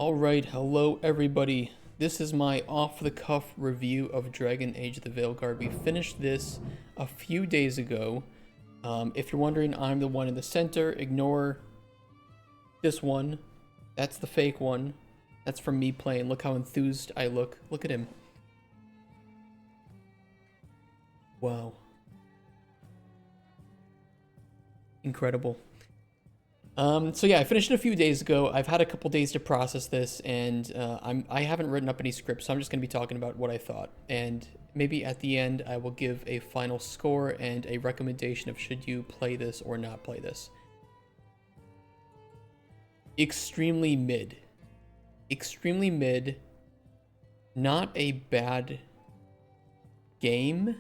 Alright, hello everybody. This is my off-the-cuff review of Dragon Age the Veilguard. We finished this a few days ago. If you're wondering, I'm the one in the center. Ignore this one. That's the fake one. That's from me playing. Look how enthused I look. Look at him. Wow. Incredible. So yeah, I finished it a few days ago. I've had a couple days to process this, and I haven't written up any scripts, so I'm just going to be talking about what I thought. And maybe at the end, I will give a final score and a recommendation of should you play this or not play this. Extremely mid. Extremely mid. Not a bad game,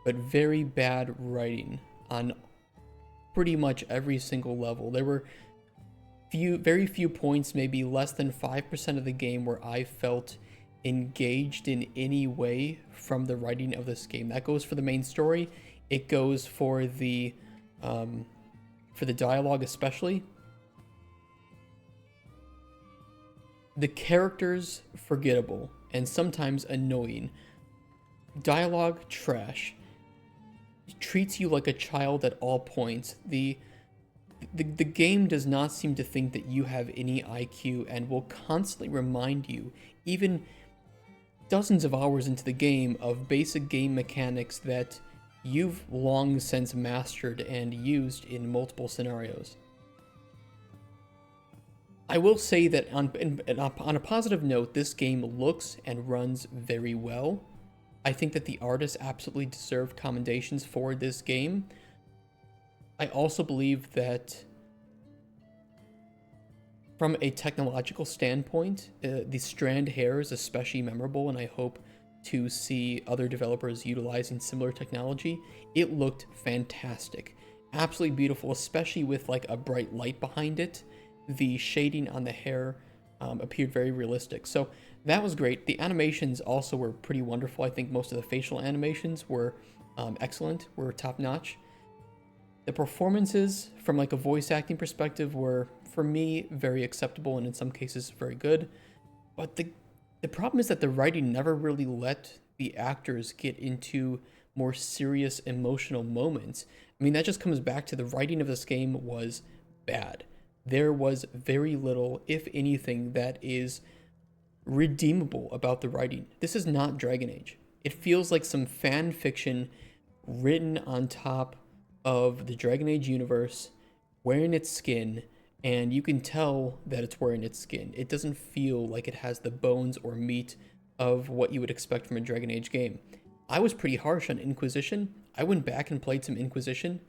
but very bad writing on pretty much every single level. There were very few points, maybe less than 5% of the game, where I felt engaged in any way from the writing of this game. That goes for the main story. It goes for the dialogue especially. The characters forgettable and sometimes annoying. Dialogue trash. Treats you like a child at all points. The game does not seem to think that you have any IQ and will constantly remind you, even dozens of hours into the game, of basic game mechanics that you've long since mastered and used in multiple scenarios. I will say that on a positive note, this game looks and runs very well. I think that the artists absolutely deserve commendations for this game. I also believe that from a technological standpoint, the strand hair is especially memorable, and I hope to see other developers utilizing similar technology. It looked fantastic. Absolutely beautiful, especially with like a bright light behind it. The shading on the hair appeared very realistic. So that was great. The animations also were pretty wonderful. I think most of the facial animations were excellent, were top-notch. The performances from like a voice acting perspective were, for me, very acceptable and in some cases very good. But the problem is that the writing never really let the actors get into more serious emotional moments. I mean, that just comes back to the writing of this game was bad. There was very little, if anything, that is redeemable about the writing. This is not Dragon Age. It feels like some fan fiction written on top of the Dragon Age universe, wearing its skin, and you can tell that it's wearing its skin. It doesn't feel like it has the bones or meat of what you would expect from a Dragon Age game. I was pretty harsh on Inquisition. I went back and played some Inquisition.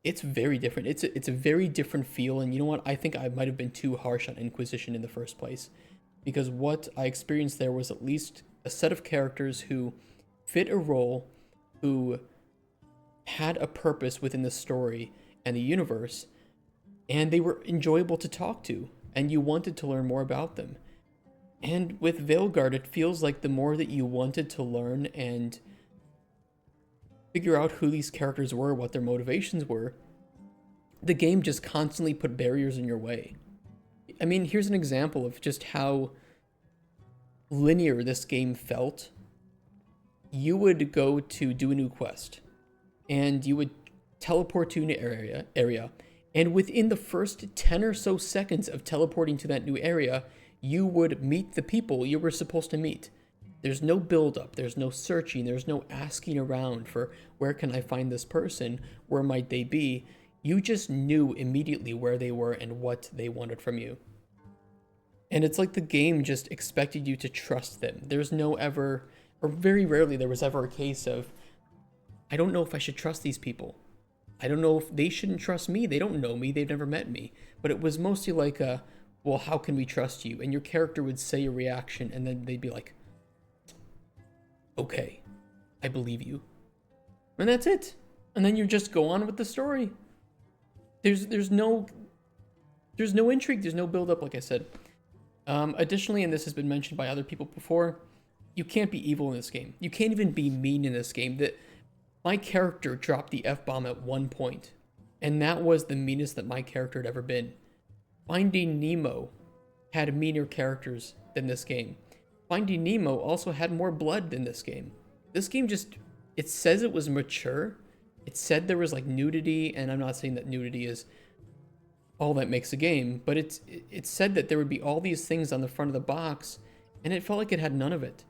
It's very different. It's a very different feel, and you know what? I think I might have been too harsh on Inquisition in the first place, because what I experienced there was at least a set of characters who fit a role, who had a purpose within the story and the universe, and they were enjoyable to talk to, and you wanted to learn more about them. And with Veilguard, it feels like the more that you wanted to learn and figure out who these characters were, what their motivations were, the game just constantly put barriers in your way. I mean, here's an example of just how linear this game felt. You would go to do a new quest, and you would teleport to an area, and within the first 10 or so seconds of teleporting to that new area, you would meet the people you were supposed to meet. There's no build-up, there's no searching, there's no asking around for where can I find this person, where might they be. You just knew immediately where they were and what they wanted from you. And it's like the game just expected you to trust them. There's no ever, or very rarely there was ever a case of, I don't know if I should trust these people. I don't know if they shouldn't trust me. They don't know me, they've never met me. But it was mostly like a, well, how can we trust you? And your character would say a reaction, and then they'd be like, okay, I believe you. And that's it. And then you just go on with the story. There's no intrigue, there's no build up, like I said. Additionally, and this has been mentioned by other people before, you can't be evil in this game. You can't even be mean in this game. That my character dropped the F-bomb at one point, and that was the meanest that my character had ever been. Finding Nemo had meaner characters than this game. Finding Nemo also had more blood than this game. This game just, it says it was mature. It said there was like nudity, and I'm not saying that nudity is all that makes a game, but it said that there would be all these things on the front of the box, and it felt like it had none of it.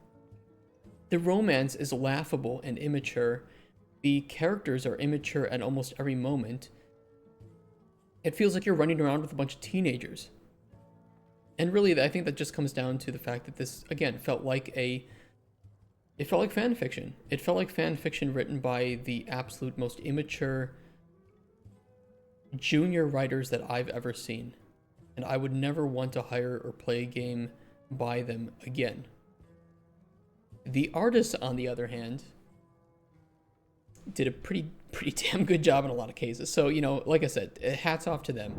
The romance is laughable and immature. The characters are immature at almost every moment. It feels like you're running around with a bunch of teenagers. And really, I think that just comes down to the fact that this, again, felt like fan fiction. It felt like fan fiction written by the absolute most immature junior writers that I've ever seen. And I would never want to hire or play a game by them again. The artists, on the other hand, did a pretty damn good job in a lot of cases. So, you know, like I said, hats off to them.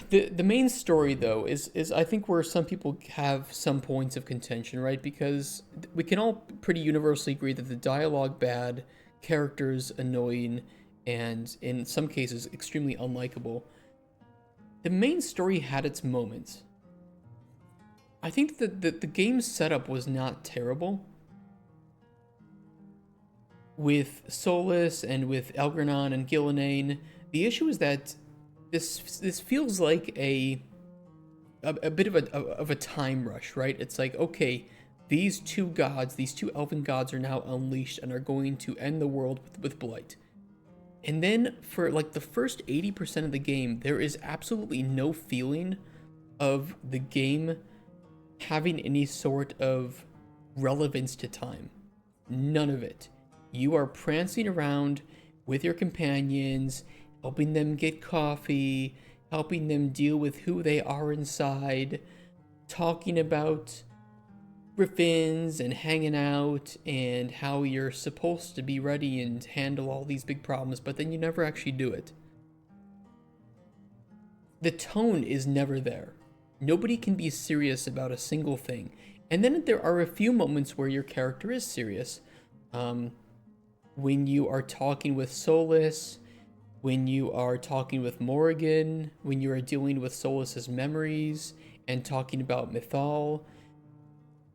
The main story, though, is I think where some people have some points of contention, right? Because we can all pretty universally agree that the dialogue bad, characters annoying, and in some cases extremely unlikable. The main story had its moments. I think that the game's setup was not terrible. With Solus and with Elgernon and Gillenane, the issue is that this feels like a bit of a time rush, right? It's like, okay, these two elven gods are now unleashed and are going to end the world with blight. And then for like the first 80% of the game, there is absolutely no feeling of the game having any sort of relevance to time. None of it. You are prancing around with your companions, helping them get coffee, helping them deal with who they are inside, talking about griffins and hanging out and how you're supposed to be ready and handle all these big problems, but then you never actually do it. The tone is never there. Nobody can be serious about a single thing. And then there are a few moments where your character is serious. When you are talking with Solus, when you are talking with Morrigan, when you are dealing with Solus's memories and talking about Mythal.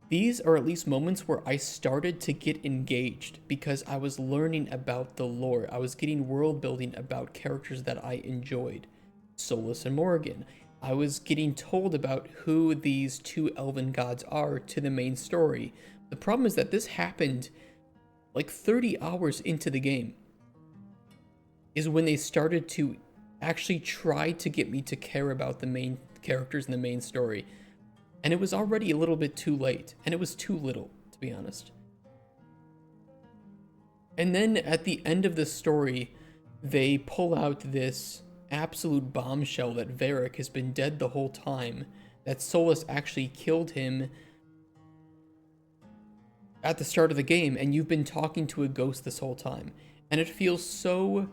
These are at least moments where I started to get engaged because I was learning about the lore. I was getting world building about characters that I enjoyed. Solus and Morrigan. I was getting told about who these two elven gods are to the main story. The problem is that this happened like 30 hours into the game is when they started to actually try to get me to care about the main characters in the main story. And it was already a little bit too late, and it was too little, to be honest. And then at the end of the story, they pull out this absolute bombshell that Varric has been dead the whole time, that Solus actually killed him at the start of the game, and you've been talking to a ghost this whole time. And it feels so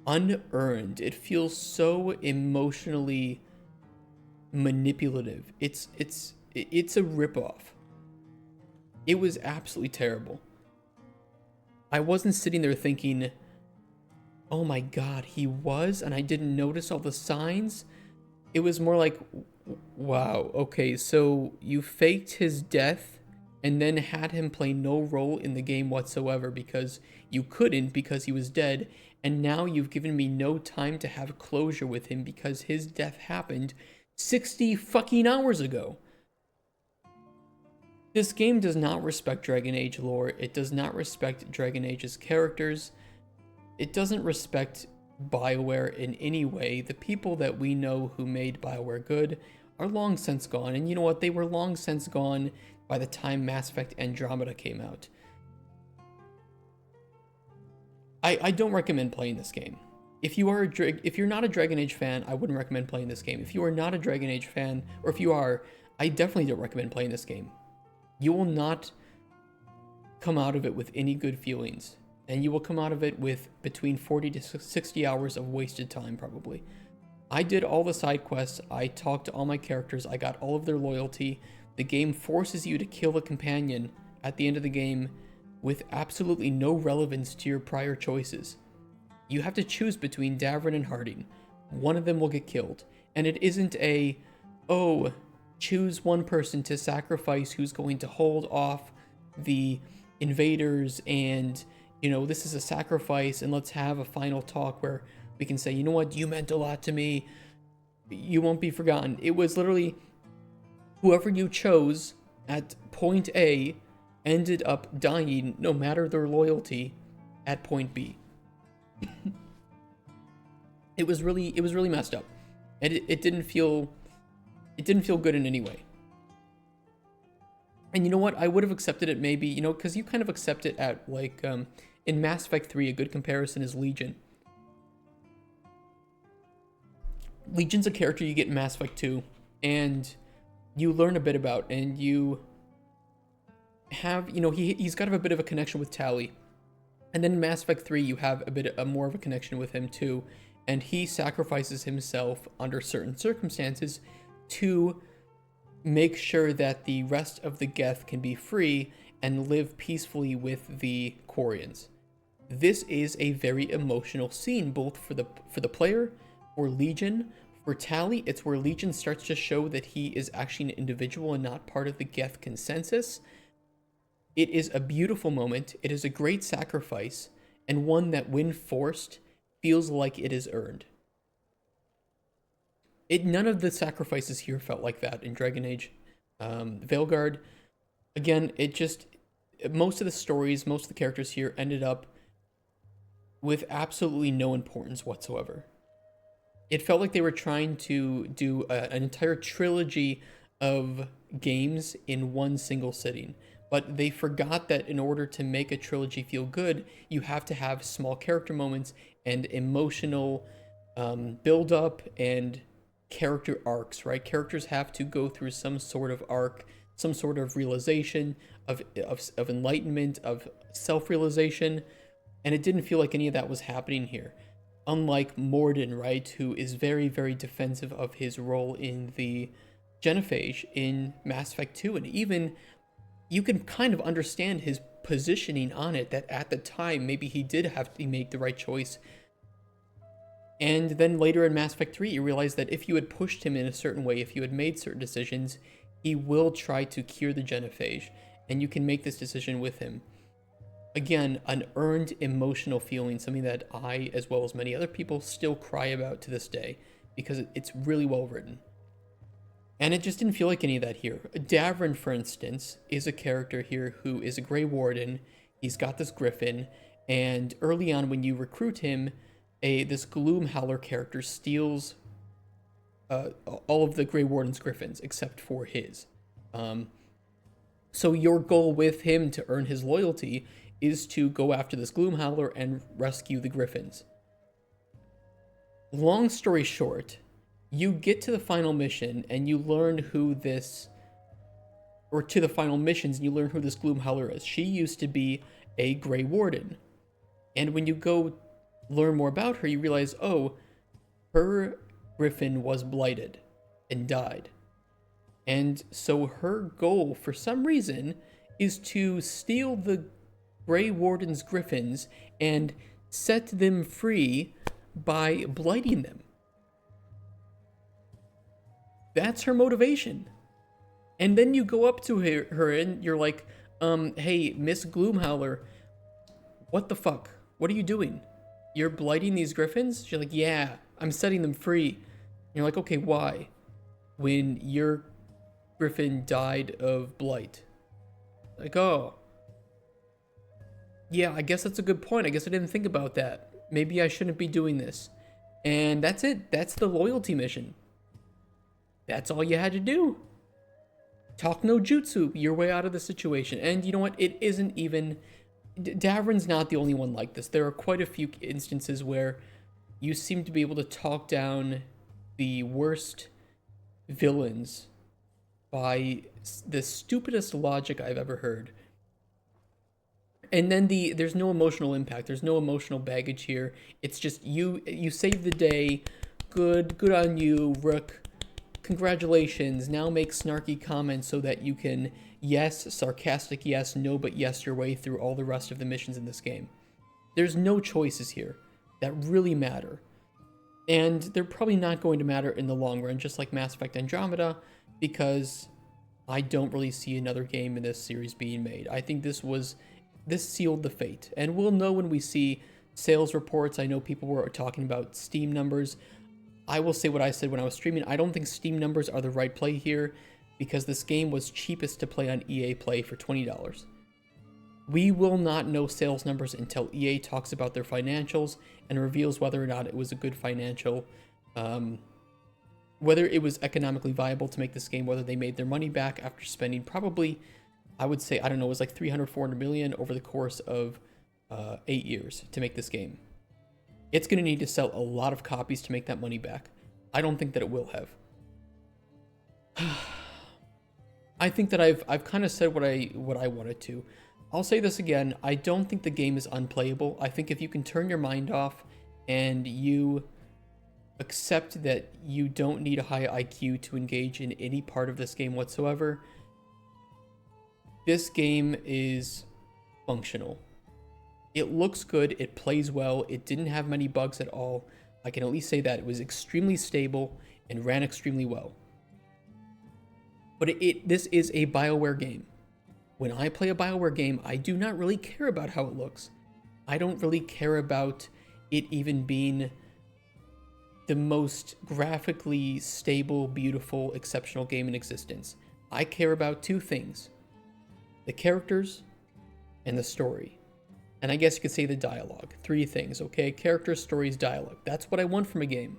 unearned. It feels so emotionally manipulative. It's a ripoff. It was absolutely terrible. I wasn't sitting there thinking, oh my god, he was, and I didn't notice all the signs. It was more like, wow, okay, so you faked his death and then had him play no role in the game whatsoever because you couldn't because he was dead, and now you've given me no time to have closure with him because his death happened 60 fucking hours ago. This game does not respect Dragon Age lore. It does not respect Dragon Age's characters. It doesn't respect BioWare in any way. The people that we know who made BioWare good are long since gone. And you know what? They were long since gone by the time Mass Effect Andromeda came out. I don't recommend playing this game. If you're not a Dragon Age fan, I wouldn't recommend playing this game. If you are not a Dragon Age fan, or if you are, I definitely don't recommend playing this game. You will not come out of it with any good feelings. And you will come out of it with between 40 to 60 hours of wasted time, probably. I did all the side quests. I talked to all my characters. I got all of their loyalty. The game forces you to kill a companion at the end of the game with absolutely no relevance to your prior choices. You have to choose between Davrin and Harding. one of them will get killed. And it isn't a, oh, choose one person to sacrifice who's going to hold off the invaders, and, you know, this is a sacrifice, and let's have a final talk where we can say, you know what, you meant a lot to me, you won't be forgotten. It was literally whoever you chose at point A ended up dying, no matter their loyalty, at point B. It was really messed up, and it didn't feel good in any way. And you know what? I would have accepted it maybe, you know, because you kind of accept it at, like, in Mass Effect 3, a good comparison is Legion. Legion's a character you get in Mass Effect 2, and you learn a bit about, and you have, you know, he's got a bit of a connection with Tali. And then in Mass Effect 3, you have a bit more of a connection with him too, and he sacrifices himself under certain circumstances to make sure that the rest of the Geth can be free and live peacefully with the Quarians. This is a very emotional scene, both for the player, for Legion, for Tali. It's where Legion starts to show that he is actually an individual and not part of the Geth consensus. It is a beautiful moment. It is a great sacrifice, and one that, when forced, feels like it is earned. None of the sacrifices here felt like that in Dragon Age. Veilguard, again, most of the stories, most of the characters here ended up with absolutely no importance whatsoever. It felt like they were trying to do an entire trilogy of games in one single sitting. But they forgot that in order to make a trilogy feel good, you have to have small character moments and emotional build-up and character arcs, right? Characters have to go through some sort of arc, some sort of realization, of enlightenment, of self-realization, and it didn't feel like any of that was happening here. Unlike Mordin, right, who is very, very defensive of his role in the Genophage in Mass Effect 2, and even you can kind of understand his positioning on it, that at the time maybe he did have to make the right choice. And then later in Mass Effect 3, you realize that if you had pushed him in a certain way, if you had made certain decisions, he will try to cure the Genophage, and you can make this decision with him. Again, an earned emotional feeling, something that I, as well as many other people, still cry about to this day, because it's really well written. And it just didn't feel like any of that here. Davrin, for instance, is a character here who is a Grey Warden. He's got this griffin, and early on when you recruit him, this Gloomhowler character steals all of the Grey Warden's griffins, except for his. So your goal with him to earn his loyalty is to go after this Gloomhowler and rescue the griffins. Long story short, you get to the final mission and you learn who this, or to the final missions, and you learn who this Gloomhowler is. She used to be a Grey Warden. And when you go learn more about her, you realize, oh, her griffin was blighted and died. And so her goal, for some reason, is to steal the Grey Warden's griffins and set them free by blighting them. That's her motivation. And then you go up to her and you're like, hey, Miss Gloomhowler, what the fuck? What are you doing? You're blighting these griffins? She's like, yeah, I'm setting them free. And you're like, okay, why? When your griffin died of blight. Like, oh. Yeah, I guess that's a good point. I guess I didn't think about that. Maybe I shouldn't be doing this. And that's it. That's the loyalty mission. That's all you had to do. Talk no jutsu your way out of the situation. And you know what? It isn't even... Davrin's not the only one like this. There are quite a few instances where you seem to be able to talk down the worst villains by the stupidest logic I've ever heard. And then there's no emotional impact. There's no emotional baggage here. It's just you save the day. Good on you, Rook. Congratulations. Now make snarky comments so that you can yes, sarcastic yes, no but yes your way through all the rest of the missions in this game. There's no choices here that really matter. And they're probably not going to matter in the long run, just like Mass Effect Andromeda, because I don't really see another game in this series being made. I think this sealed the fate. And we'll know when we see sales reports. I know people were talking about Steam numbers. I will say what I said when I was streaming. I don't think Steam numbers are the right play here because this game was cheapest to play on EA Play for $20. We will not know sales numbers until EA talks about their financials and reveals whether or not it was a good financial, whether it was economically viable to make this game, whether they made their money back after spending probably, I would say, I don't know, it was like 300, 400 million over the course of 8 years to make this game. It's going to need to sell a lot of copies to make that money back. I don't think that it will have. I think that I've kind of said what I wanted to. I'll say this again, I don't think the game is unplayable. I think if you can turn your mind off and you accept that you don't need a high IQ to engage in any part of this game whatsoever, this game is functional. It looks good, it plays well, it didn't have many bugs at all. I can at least say that. It was extremely stable and ran extremely well. But this is a BioWare game. When I play a BioWare game, I do not really care about how it looks. I don't really care about it even being the most graphically stable, beautiful, exceptional game in existence. I care about two things: the characters and the story. And I guess you could say the dialogue. Three things, okay? Characters, stories, dialogue. That's what I want from a game.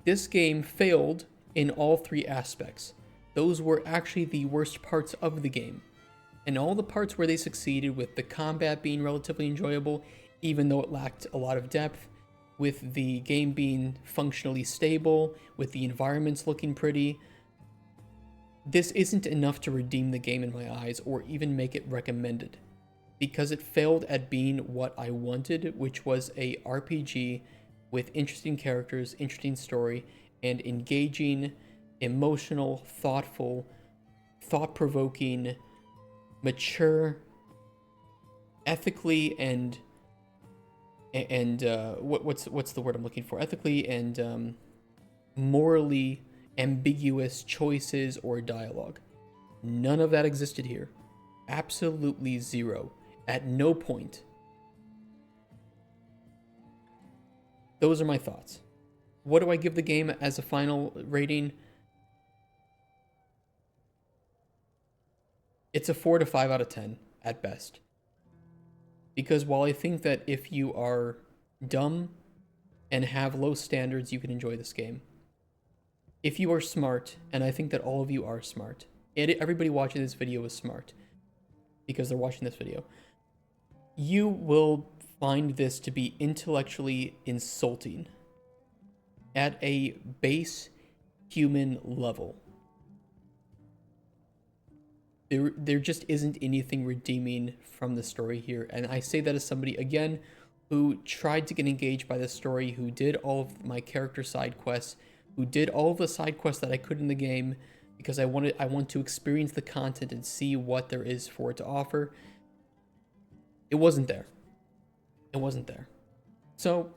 This game failed in all three aspects. Those were actually the worst parts of the game. And all the parts where they succeeded, with the combat being relatively enjoyable, even though it lacked a lot of depth, with the game being functionally stable, with the environments looking pretty, this isn't enough to redeem the game in my eyes or even make it recommended. Because it failed at being what I wanted, which was a RPG with interesting characters, interesting story, and engaging, emotional, thoughtful, thought-provoking, mature, ethically and what's the word I'm looking for? Ethically and morally ambiguous choices or dialogue. None of that existed here. Absolutely zero. At no point. Those are my thoughts. What do I give the game as a final rating? It's a 4 to 5 out of 10 at best. Because while I think that if you are dumb and have low standards, you can enjoy this game. If you are smart, and I think that all of you are smart, and everybody watching this video is smart because they're watching this video, you will find this to be intellectually insulting at a base human level. There just isn't anything redeeming from the story here. And I say that as somebody, again, who tried to get engaged by this story, who did all of my character side quests, who did all of the side quests that I could in the game, because I want to experience the content and see what there is for it to offer. It wasn't there. It wasn't there. So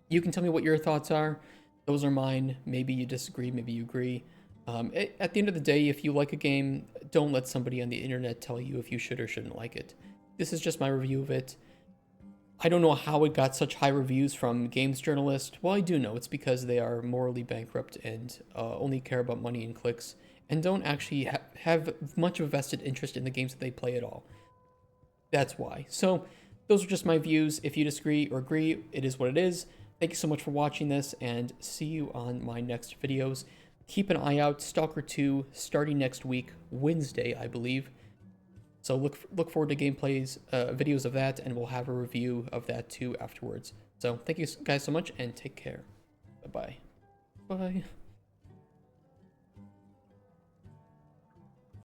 you can tell me what your thoughts are. Those are mine. Maybe you disagree, maybe you agree. At the end of the day, if you like a game, don't let somebody on the internet tell you if you should or shouldn't like it. This is just my review of it. I don't know how it got such high reviews from games journalists. Well, I do know. It's because they are morally bankrupt and only care about money and clicks, and don't actually have much of a vested interest in the games that they play at all. That's why. So those are just my views. If you disagree or agree, it is what it is. Thank you so much for watching this, and see you on my next videos. Keep an eye out. Stalker 2 starting next week, Wednesday, I believe. So look forward to gameplays, videos of that, and we'll have a review of that too afterwards. So thank you guys so much, and take care. Bye-bye. Bye.